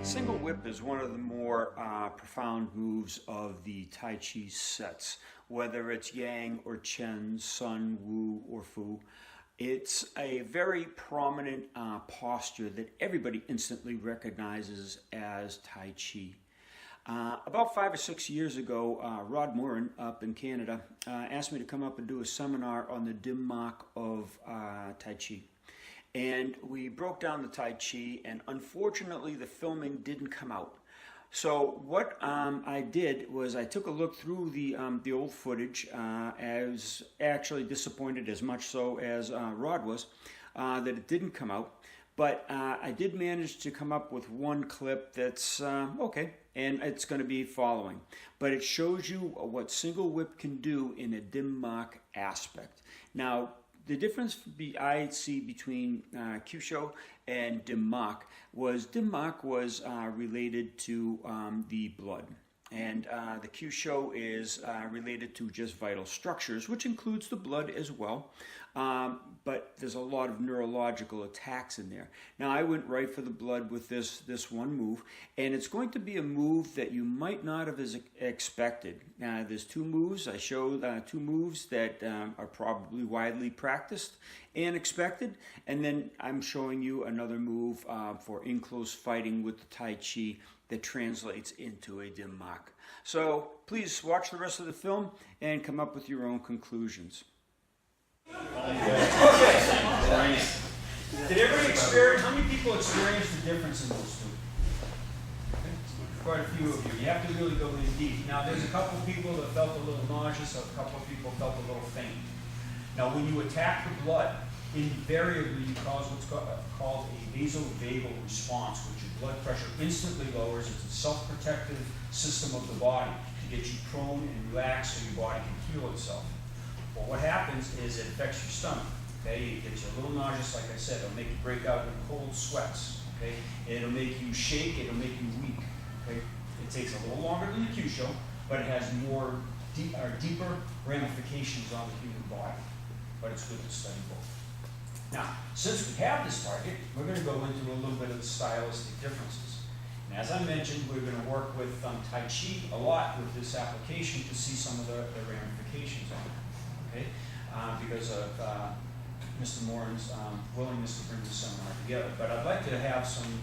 Single whip is one of the more profound moves of the Tai Chi sets, whether it's Yang or Chen, Sun, Wu, or Fu. It's a very prominent posture that everybody instantly recognizes as Tai Chi. About 5 or 6 years ago, Rod Morin up in Canada asked me to come up and do a seminar on the dim mak of Tai Chi. And we broke down the Tai Chi, and unfortunately the filming didn't come out. So what I did was I took a look through the old footage. I was actually disappointed, as much so as Rod was, that it didn't come out. But I did manage to come up with one clip that's okay, and it's going to be following. But it shows you what single whip can do in a dim mak aspect. Now, the difference I see between Kyusho and dim mak was related to the blood. And the Kyusho is related to just vital structures, which includes the blood as well. But there's a lot of neurological attacks in there. Now, I went right for the blood with this one move, and it's going to be a move that you might not have expected. There's two moves. I showed two moves that are probably widely practiced and expected, and then I'm showing you another move for in-close fighting with the Tai Chi that translates into a dim mak. So please watch the rest of the film and come up with your own conclusions. Okay. Did everybody experience, how many people experienced the difference in those two? Okay. Quite a few of you. You have to really go in deep. Now there's a couple of people that felt a little nauseous, a couple of people felt a little faint. Now when you attack the blood, invariably you cause what's called a vasovagal response, which your blood pressure instantly lowers. It's a self-protective system of the body to get you prone and relaxed so your body can heal itself. Well, what happens is it affects your stomach. Okay, it gets you a little nauseous, like I said. It'll make you break out in cold sweats. Okay, it'll make you shake. It'll make you weak. Okay, it takes a little longer than the Kyusho, but it has more deeper ramifications on the human body. But it's good to study both. Now, since we have this target, we're going to go into a little bit of the stylistic differences. And as I mentioned, we're going to work with Tai Chi a lot with this application to see some of the ramifications of it. Okay? Because of Mr. Morin's willingness to bring this seminar together. But I'd like to have some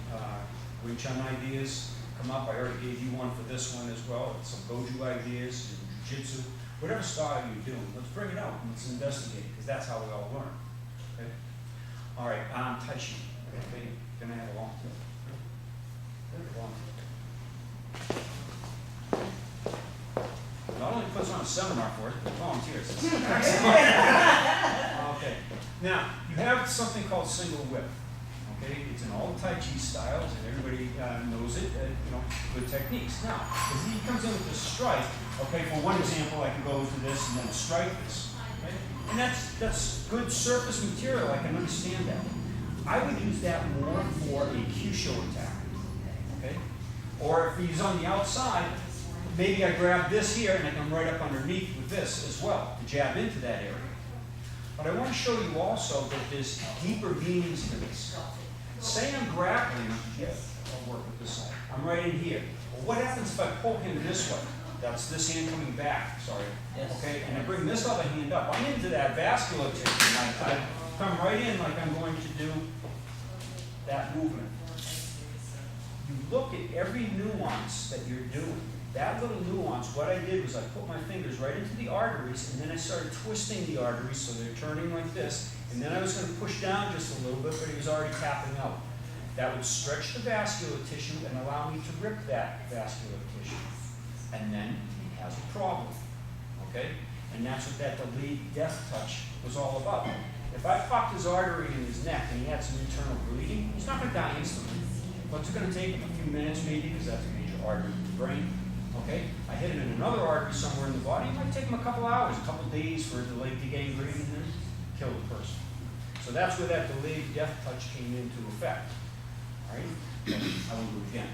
Wing Chun ideas come up. I already gave you one for this one as well. Some Goju ideas, Jiu-Jitsu, whatever style you're doing. Let's bring it out and let's investigate, because that's how we all learn. Okay? All right, Tai Chi. Okay, can I have a long tip? Not only puts on a seminar for it, but volunteers. Okay. Now, you have something called single whip. Okay, it's in all the Tai Chi styles, and everybody knows it. Good techniques. Now, as he comes in with this strike, okay, for one example, I can go into this and then strike this. Okay? And that's good surface material. I can understand that. I would use that more for a Kyusho attack. Okay? Or if he's on the outside, maybe I grab this here and I come right up underneath with this as well to jab into that area. But I want to show you also that there's deeper meanings to this. Say I'm grappling, I'll work with this side. I'm right in here. Well, what happens if I pull him this way? That's this hand coming back, sorry. Yes. Okay, and I bring this other hand up. I'm into that vascular tissue. I come right in like I'm going to do that movement. You look at every nuance that you're doing. That little nuance, what I did was I put my fingers right into the arteries, and then I started twisting the arteries so they're turning like this. And then I was going to push down just a little bit, but he was already tapping out. That would stretch the vascular tissue and allow me to rip that vascular tissue. And then he has a problem. Okay? And that's what that delayed death touch was all about. If I popped his artery in his neck and he had some internal bleeding, he's not going to die instantly. What's it going to take him? A few minutes maybe, because that's a major artery in the brain. Okay? I hit him in another artery somewhere in the body. It might take him a couple hours, a couple days for it to delayed gangrene and then kill the person. So that's where that delayed death touch came into effect. All right? I won't do it again.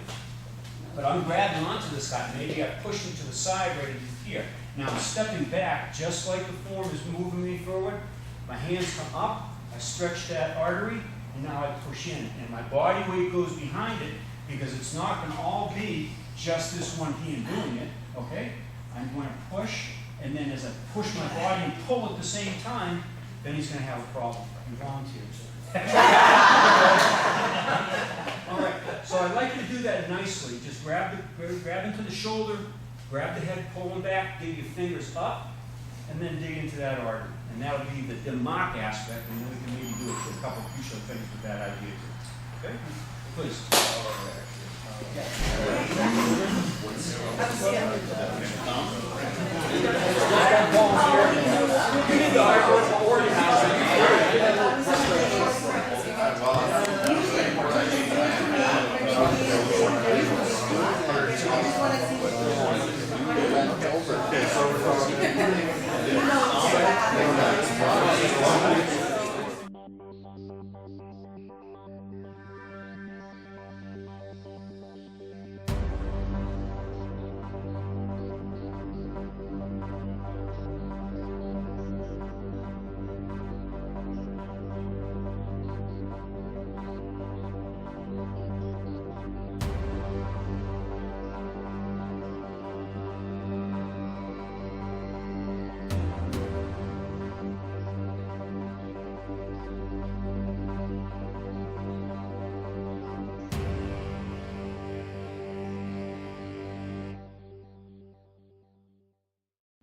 But I'm grabbing onto this guy. Maybe I push him to the side right here. Now I'm stepping back just like the form is moving me forward. My hands come up. I stretch that artery. And now I push in. And my body weight goes behind it because it's not going to all be just this one hand doing it. Okay? I'm going to push. And then as I push my body and pull at the same time, then he's going to have a problem. You volunteered, sir. All right, so I'd like you to do that nicely. Just grab into the shoulder, grab the head, pull him back, dig your fingers up, and then dig into that artery. And that'll be the mark aspect, and then we can maybe do a couple of Kyusho things with that idea too. Okay? Please.